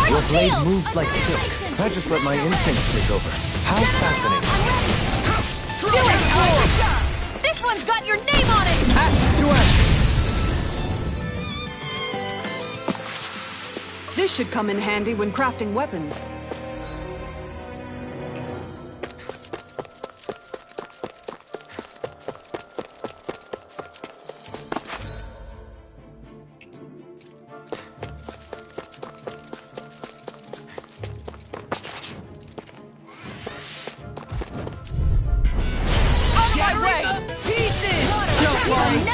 Your blade moves like silk. I just let my instincts take over. How fascinating. Do it! This one's got your name on it! Axe to axe! This should come in handy when crafting weapons.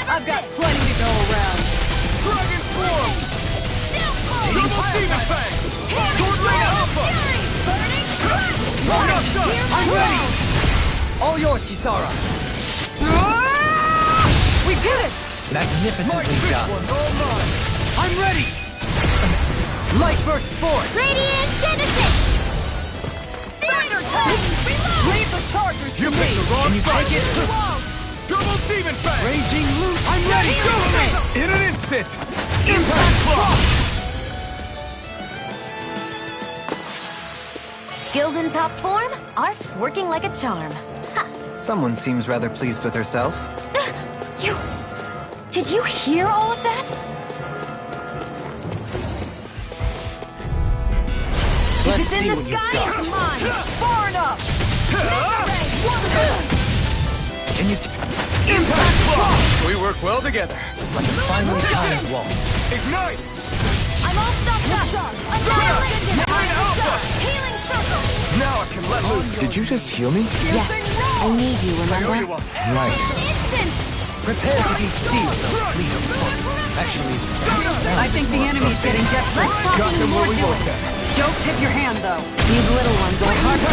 I've got plenty to go around. Dragon Form! Double Demon Fang! Sword Rain Alpha! Right up, son! I'm ready! All yours, Kisara! We did it! Magnificently done. One's all mine! I'm ready! Light burst forth! Radiant Genesis! Thunder Touch! Leave the chargers You to picked me! the wrong fight! Take it! Double Demon Fang! Raging loose! I'm ready! Go for it! In an instant! Impact Block! Skills in top form, art's working like a charm. Ha! Someone seems rather pleased with herself. You... Did you hear all of that? If Let's it's in see the what you've sky, got. it's mine! Far enough! Can you... Impact Block! We work well together. Like a finely timed wall. Ignite! I'm all stuffed up! Annihilation! Rain Alpha! Healing circle! Now I can let loose! Did you just heal me? Yes, I need you, I owe remember? you one! Right. Instant! Prepare to be sealed, though, fleet of foot. Actually, I think the enemy's getting desperate. Let's talk got them more where we doing. want them. Don't tip your hand, though. These little ones are hard to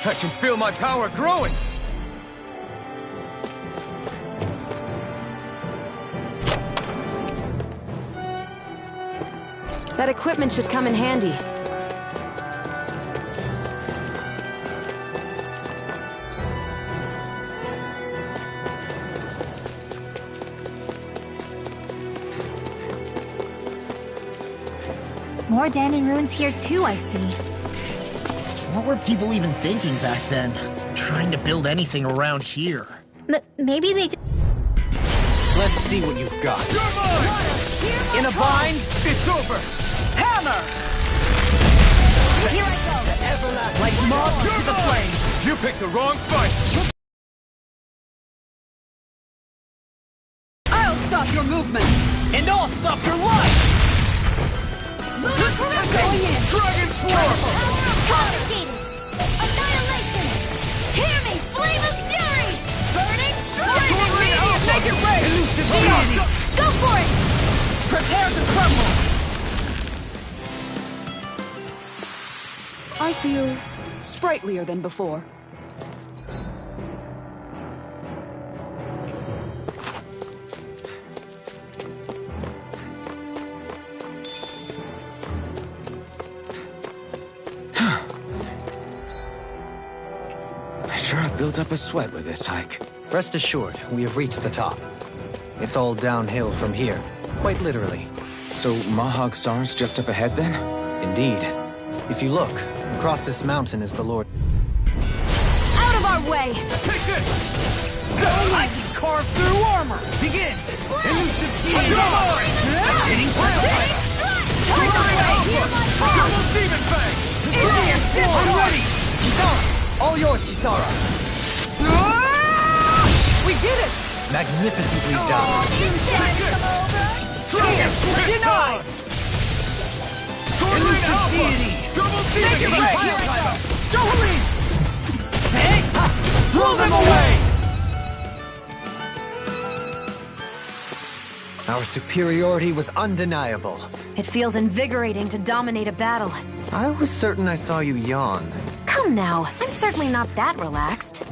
I can feel my power growing! That equipment should come in handy. More Danon ruins here too, I see. What were people even thinking back then? Trying to build anything around here. Maybe they just... let's see what you've got. You're mine! In a bind, It's over! Hammer! Here I go! Like moths to the flame. You picked the wrong fight! I'll stop your movement. and I'll stop your life! Going in. Dragon Form! Confiscated! Annihilation! Hear me! Flame of Fury! Burning Strike! Make it rain. Shield! Go for it! Prepare to crumble. I feel sprightlier than before. Sure, I've built up a sweat with this hike. Rest assured, we have reached the top. It's all downhill from here, quite literally. So Mahag Sar's just up ahead then? Indeed. If you look, across this mountain is the Lord. Out of our way! Take this! I can carve through armor! Begin! Elusive Getting Double Demon Fang! I'm ready! Kisara! All yours, Kisara! We did it! Magnificently done. Dragon Denied! Sword Rain Alpha! Double Demon Fang! Jolie! Blow them away! Our superiority was undeniable. It feels invigorating to dominate a battle. I was certain I saw you yawn. Come now, I'm certainly not that relaxed.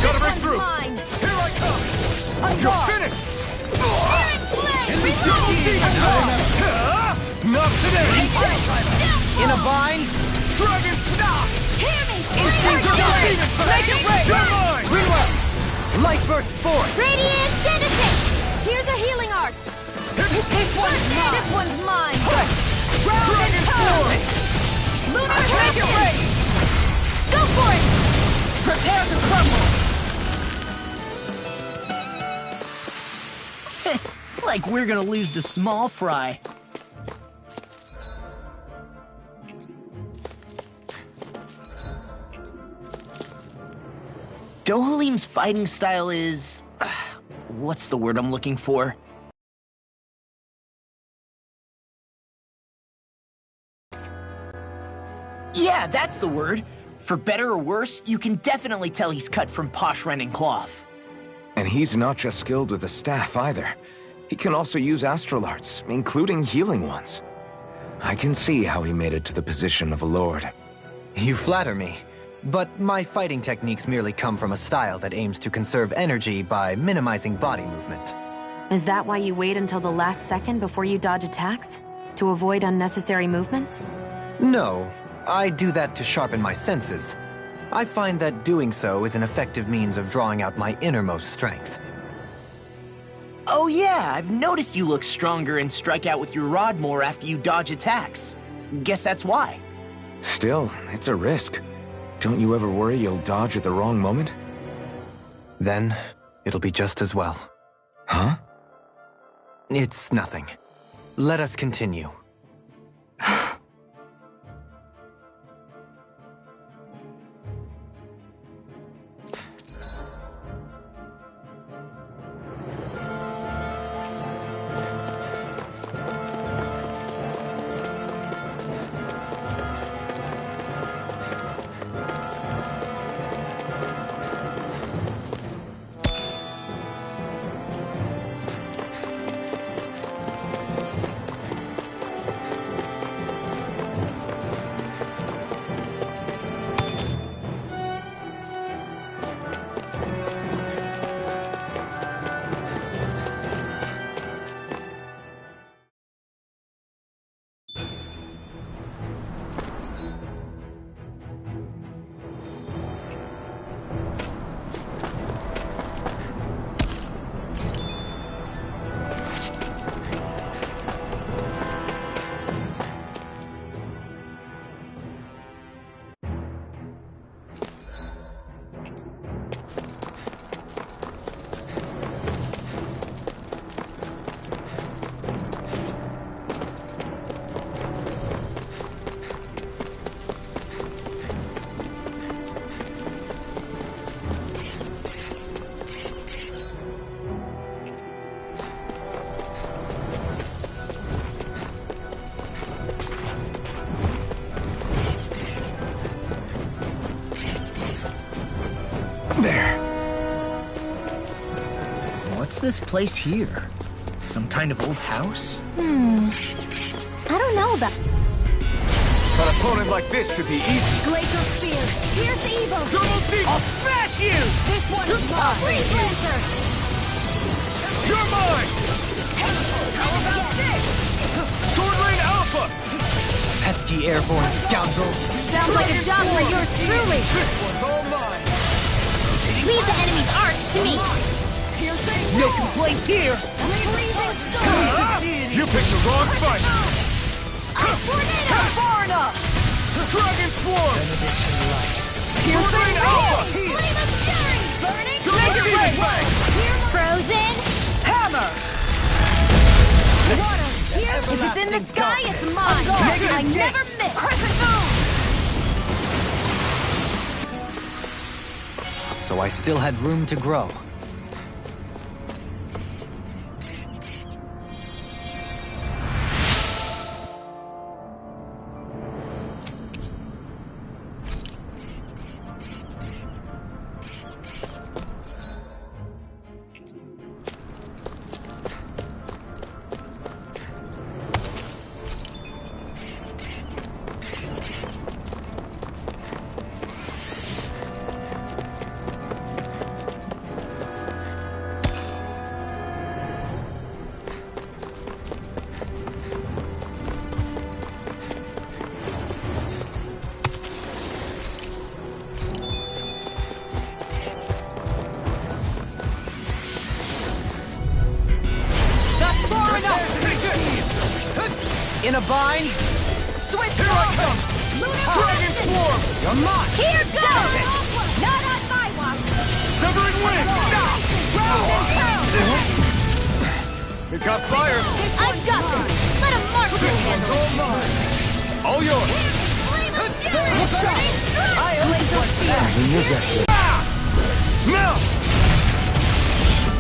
Gotta break through! Mine! Here I come! You're finished! Spirit Flame! Double Demon Fang! Not today! In a bind? Dragon Stop! Hear me! Double Demon Fang! Make it rain! You're mine! Light burst forth! Radiant Genesis! Here's a healing art! This one's mine! This one's mine! Dragon Sword! Lunar Take your Passion! race! Go for it! Prepare to crumble! Like we're gonna lose to Small Fry. Dohalim's fighting style is... what's the word I'm looking for? Yeah, that's the word. For better or worse, you can definitely tell he's cut from posh rending cloth. And he's not just skilled with the staff either. He can also use astral arts, including healing ones. I can see how he made it to the position of a lord. You flatter me. But my fighting techniques merely come from a style that aims to conserve energy by minimizing body movement. Is that why you wait until the last second before you dodge attacks? To avoid unnecessary movements? No, I do that to sharpen my senses. I find that doing so is an effective means of drawing out my innermost strength. Oh yeah, I've noticed you look stronger and strike out with your rod more after you dodge attacks. Guess that's why. Still, it's a risk. Don't you ever worry you'll dodge at the wrong moment? Then, it'll be just as well. Huh? It's nothing. Let us continue. What's this place here? Some kind of old house? I don't know about... An opponent like this should be easy. Glacial Spear! Here's the evil! Double deep! I'll smash you! This one's mine! Freeze Lancer! You're mine! How about this? Sword Rain Alpha! Pesky airborne scoundrels! Sounds like a job for yours truly! This one's all mine! Leave the enemy's arts to me! No complaints here! You picked the wrong fight! Tornado! Far enough! Dragon Swarm! Here's Sword Rain Alpha! Flame of Fury! Burning Make it rain! Frozen! Hammer! If it's in the sky, it's mine! I never miss! Crescent Moon! So I still had room to grow. a bind? Switch Here I come! Dragon Swarm! You're mine! Here goes! Not on my watch! Severing Wing! It got fire! I've got this! Let him mark This this one's handle! all mine! All yours! Flame of Fury! I always want fear. Now!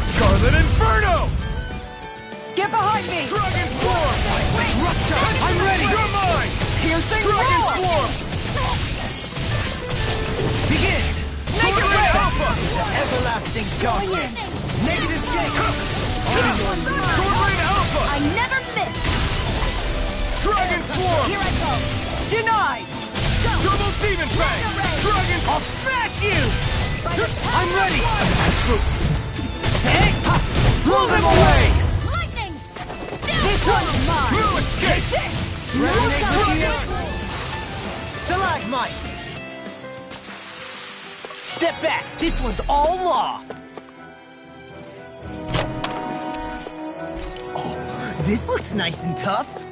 Scarlet Inferno! Get behind me! Dragon Swarm! I'm ready! You're mine! Piercing Dragon roar! Swarm! Begin! Make it Sword red! Alpha! Everlasting darkness! Negative gate! Sword Rain Alpha! I never miss! Dragon Swarm! Here I go! Denied! Double Demon Fang! Dragon... I'll smash you! By the I'm power ready! of Hey! Blow them away! lightning! This one's mine! No escape! Stalagmite! Step back! This one's all law! Oh, this looks nice and tough.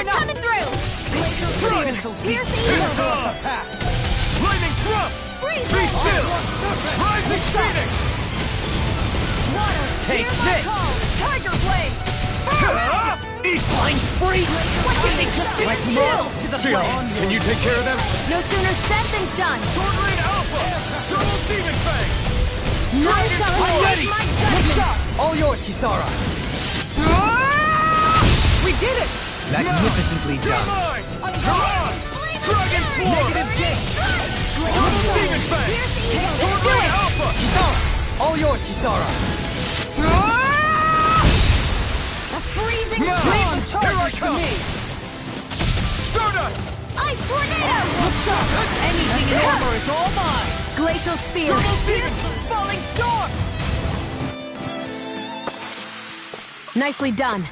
coming through! Pierce the evil! Lightning Thrust! Freeze Be it! still! Rising Phoenix! Water! Take hear my this! call! Tiger Blade! Eat! Flying free! What can they just sit still? To the Seal, flame! can you take care of them? No sooner said than done! Sword Rain Alpha! Double Demon Fang! None shall I'm escape ready! my Good judgment! shot! All yours, Kisara! We did it! Magnificently You're done. mine! Come on! Dragon Swarm! Negative gate! Double Demon Fang! Sword Rain Alpha! Kisara! All yours, Kisara! A freezing Now! storm! Here I come! Stardust! Ice tornado! Look sharp! Anything in armor is all mine! Glacial spear! Double Demon! Falling storm! Nicely done.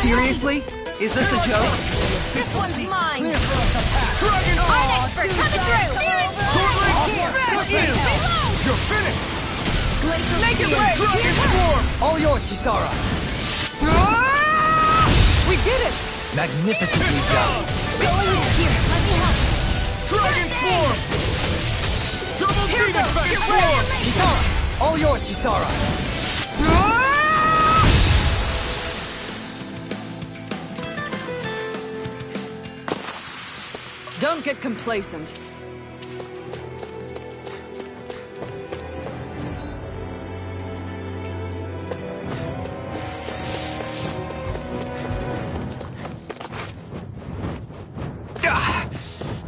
Seriously? Is this a joke? This one's mine! Dragon Art Swarm! expert coming through! Sword Rain Here, Alpha! here. You're finished! Make it break! Dragon Swarm! All yours, Kisara! We did it! Magnificently done. Going in here! Let me help! Dragon Swarm! Double Demon Fang! Swarm! Kisara! All yours, Kisara! Don't get complacent.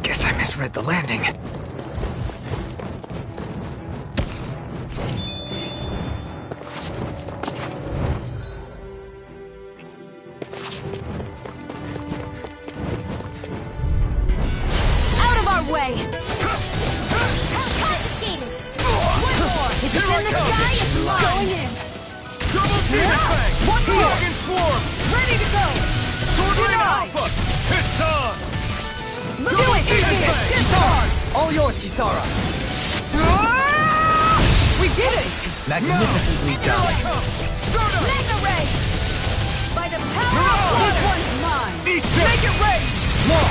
Guess I misread the landing. Out of our way! Confiscated! One more! If it's in the sky, it's mine! Going in! Double Demon Fang! Dragon Swarm! Ready to go! Sword Rain Denied. Alpha! It's on! Do it! Demon Fang! Kisara! All yours, Kisara! We did it! Magnificently Here I done. come! Stardust! Mega ray! By the power No! of This water! one's mine! Eat Make this! it rage! More!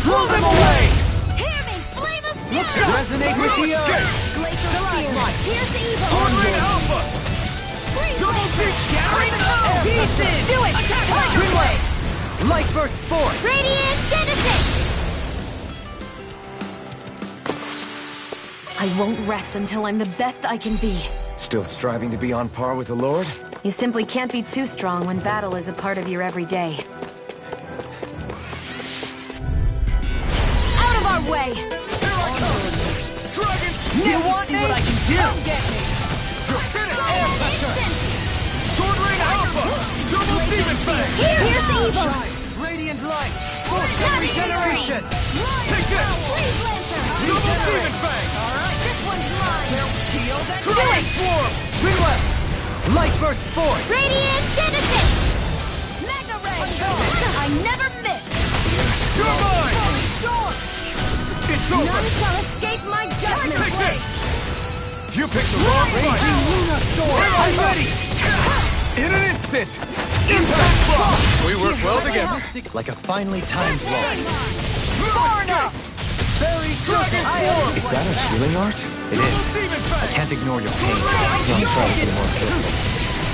Blow them away! Hear me, flame of fury! Resonate with the earth! Glacial Spear! Here's the evil! Sword Rain Alpha! Double deep shattering! Pieces! Do it! Tiger Blade! Light burst forth! Radiant Genesis! I won't rest until I'm the best I can be. Still striving to be on par with the Lord? You simply can't be too strong when battle is a part of your everyday. Out of our way! Dragon! You want See me? what I can do! Come get me! Air Pressure! Sword Rain Alpha! Double Demon Fang! Here's the evil! Radiant light! Force of regeneration! Take this! Freeze Lancer! Double Demon Fang! This one's mine! Dragon Swarm! Ringlet! Light burst forth! Radiant Genesis! Mega Ray! I never miss! You're mine! It's over! None shall escape my judgment! Take this! You picked the wrong fight! Luna Storm! I'm ready! In an instant! Impact Frost! We work well together. Like a finely timed waltz. Barna! Very Dragon Swarm! Is that a healing art? It Double is. Demon I Fang! can't ignore your pain. Let me try to be more careful.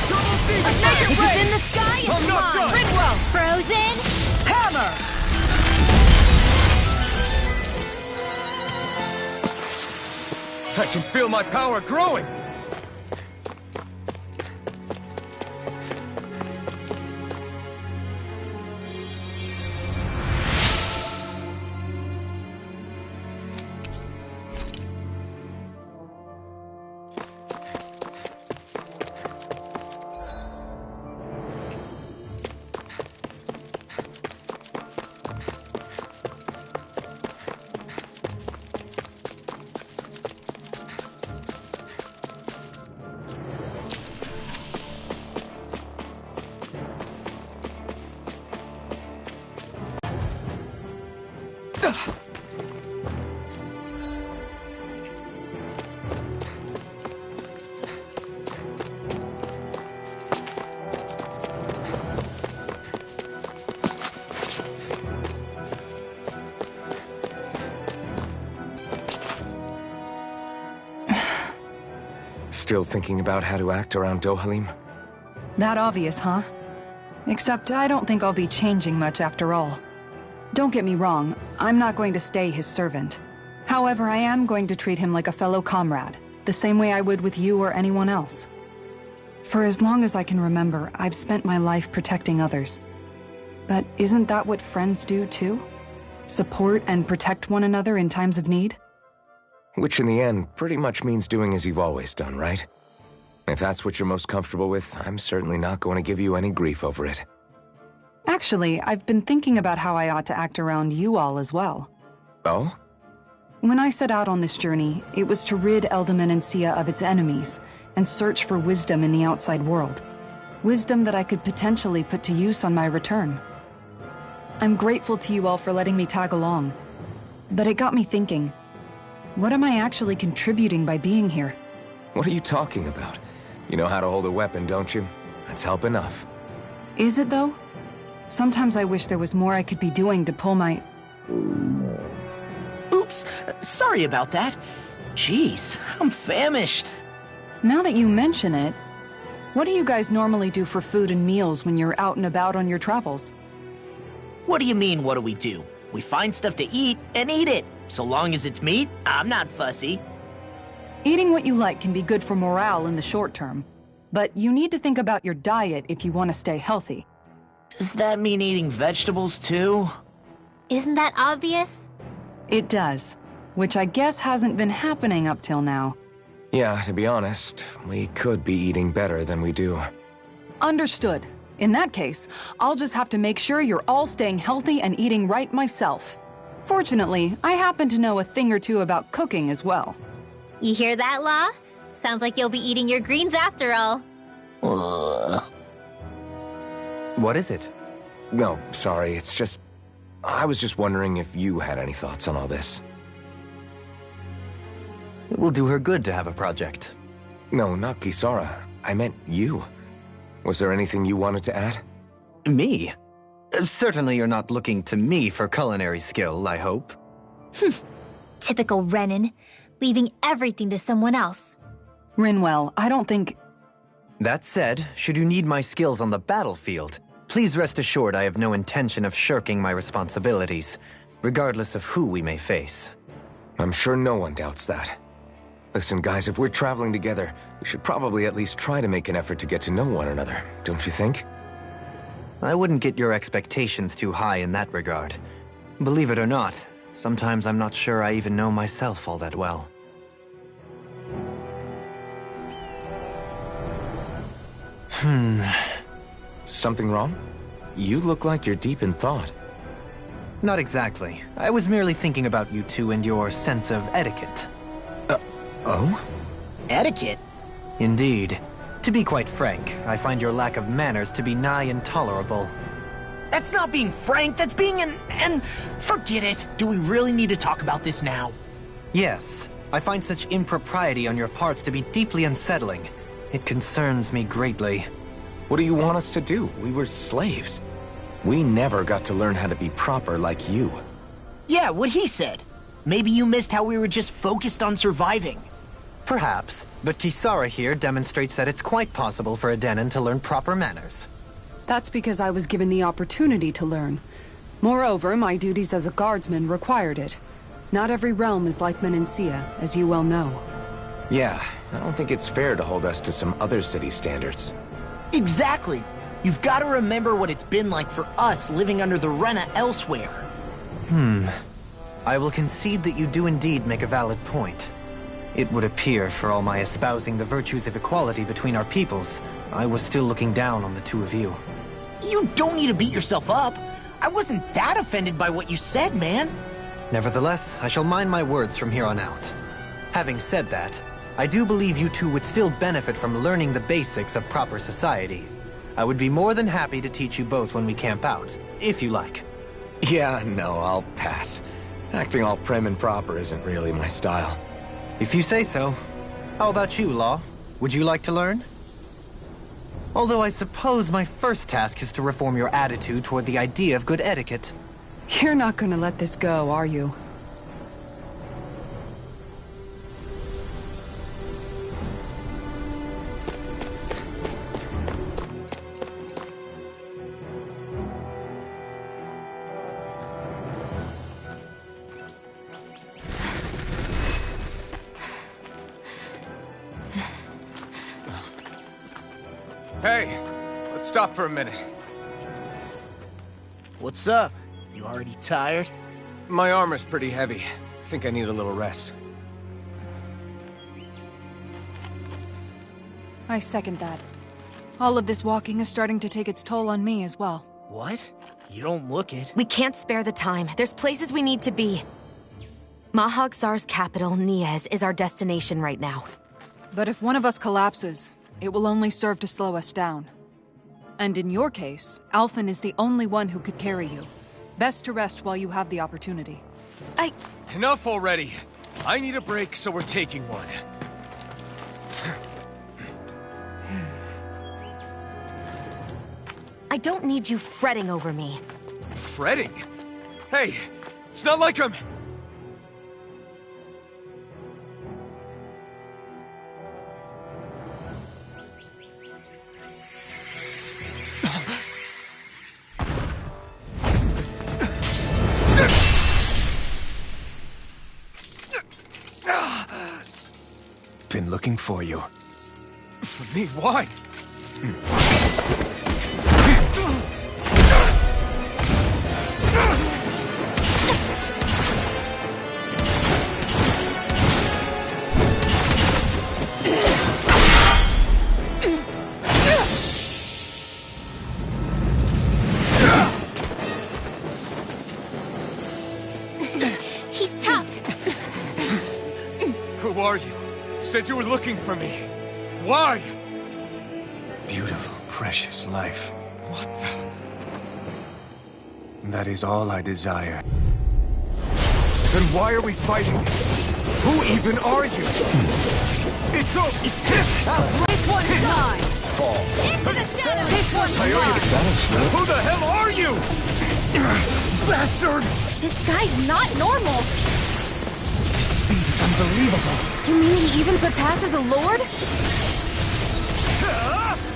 Double Demon If Fang! it's in the sky, it's I'm not mine! done. Ringwell! Frozen! Hammer! I can feel my power growing! Still thinking about how to act around Dohalim? That obvious, huh? Except I don't think I'll be changing much after all. Don't get me wrong, I'm not going to stay his servant. However, I am going to treat him like a fellow comrade, the same way I would with you or anyone else. For as long as I can remember, I've spent my life protecting others. But isn't that what friends do too? Support and protect one another in times of need? Which in the end pretty much means doing as you've always done, right? If that's what you're most comfortable with, I'm certainly not going to give you any grief over it. Actually, I've been thinking about how I ought to act around you all as well. Oh? When I set out on this journey, it was to rid Eldaman and Sia of its enemies and search for wisdom in the outside world. Wisdom that I could potentially put to use on my return. I'm grateful to you all for letting me tag along. But it got me thinking, what am I actually contributing by being here? What are you talking about? You know how to hold a weapon, don't you? That's help enough. Is it though? Sometimes I wish there was more I could be doing to pull my... Oops, sorry about that. Jeez, I'm famished. Now that you mention it, what do you guys normally do for food and meals when you're out and about on your travels? What do you mean, what do? We find stuff to eat and eat it. So long as it's meat, I'm not fussy. Eating what you like can be good for morale in the short term, but you need to think about your diet if you want to stay healthy. Does that mean eating vegetables too? Isn't that obvious? It does, which I guess hasn't been happening up till now. Yeah, to be honest, we could be eating better than we do. Understood. In that case, I'll just have to make sure you're all staying healthy and eating right myself. Fortunately, I happen to know a thing or two about cooking as well. You hear that, Law? Sounds like you'll be eating your greens after all. What is it? No, sorry, it's just... I was just wondering if you had any thoughts on all this. It will do her good to have a project. No, not Kisara. I meant you. Was there anything you wanted to add? Me? Certainly you're not looking to me for culinary skill, I hope. Typical Renan, leaving everything to someone else. Rinwell, I don't think... That said, should you need my skills on the battlefield, please rest assured I have no intention of shirking my responsibilities, regardless of who we may face. I'm sure no one doubts that. Listen, guys, if we're traveling together, we should probably at least try to make an effort to get to know one another, don't you think? I wouldn't get your expectations too high in that regard. Believe it or not, sometimes I'm not sure I even know myself all that well. Something wrong? You look like you're deep in thought. Not exactly. I was merely thinking about you two and your sense of etiquette. Oh? Etiquette? Indeed. To be quite frank, I find your lack of manners to be nigh intolerable. That's not being frank, that's being and forget it. Do we really need to talk about this now? Yes. I find such impropriety on your parts to be deeply unsettling. It concerns me greatly. What do you want us to do? We were slaves. We never got to learn how to be proper like you. Yeah, what he said. Maybe you missed how we were just focused on surviving. Perhaps, but Kisara here demonstrates that it's quite possible for a Denon to learn proper manners. That's because I was given the opportunity to learn. Moreover, my duties as a guardsman required it. Not every realm is like Menancia, as you well know. Yeah, I don't think it's fair to hold us to some other city standards. Exactly. You've got to remember what it's been like for us living under the Rena elsewhere. I will concede that you do indeed make a valid point. It would appear, for all my espousing the virtues of equality between our peoples, I was still looking down on the two of you. You don't need to beat yourself up. I wasn't that offended by what you said, man. Nevertheless, I shall mind my words from here on out. Having said that, I do believe you two would still benefit from learning the basics of proper society. I would be more than happy to teach you both when we camp out, if you like. Yeah, no, I'll pass. Acting all prim and proper isn't really my style. If you say so. How about you, Law? Would you like to learn? Although I suppose my first task is to reform your attitude toward the idea of good etiquette. You're not gonna let this go, are you? Hey, let's stop for a minute. What's up? You already tired? My armor's pretty heavy. I think I need a little rest. I second that. All of this walking is starting to take its toll on me as well. What? You don't look it. We can't spare the time. There's places we need to be. Mahag Saar's capital, Niez, is our destination right now. But if one of us collapses, it will only serve to slow us down. And in your case, Alphen is the only one who could carry you. Best to rest while you have the opportunity. Enough already! I need a break, so we're taking one. I don't need you fretting over me. Fretting? Hey, it's not like I'm... Been looking for you. For me? Why? He's tough. Who are you? Said you were looking for me. Why? Beautiful, precious life. What the... That is all I desire. Then why are we fighting? Who even are you? It's over! This one's mine! fall. Into the shadows! This one's Is lost! that a shield? Who the hell are you? Bastard! This guy's not normal! Unbelievable. You mean he even surpasses a lord?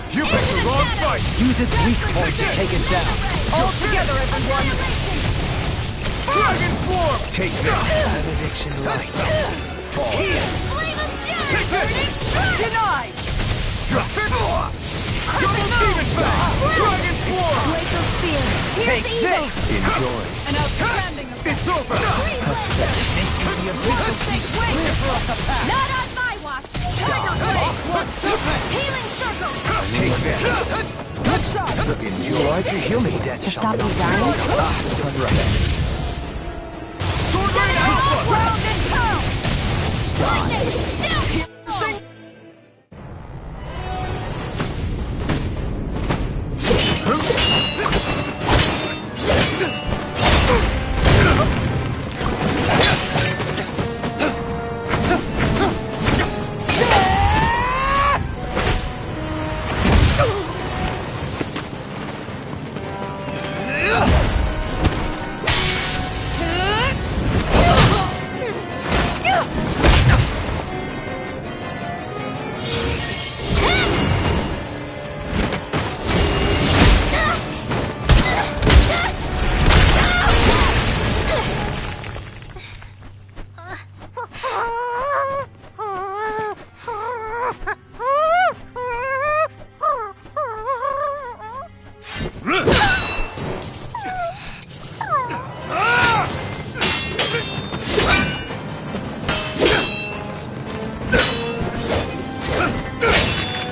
You picked the wrong fight! Use its weak point to take it down. All together, everyone! Dragon Swarm! Take this. Benediction light. Fall. Flame of shadows! Take this! Denied! Double Demon Fang! Dragon Swarm! Glacial Spear! Here's Take evil! this! Enjoy. An outstanding It's over! Not on my watch! Tiger Blade! Healing Circle! Take this. Good shot! Enjoy. Why'd you heal me? To stop me dying? Sword Rain Alpha! Ground and pound! Lightning!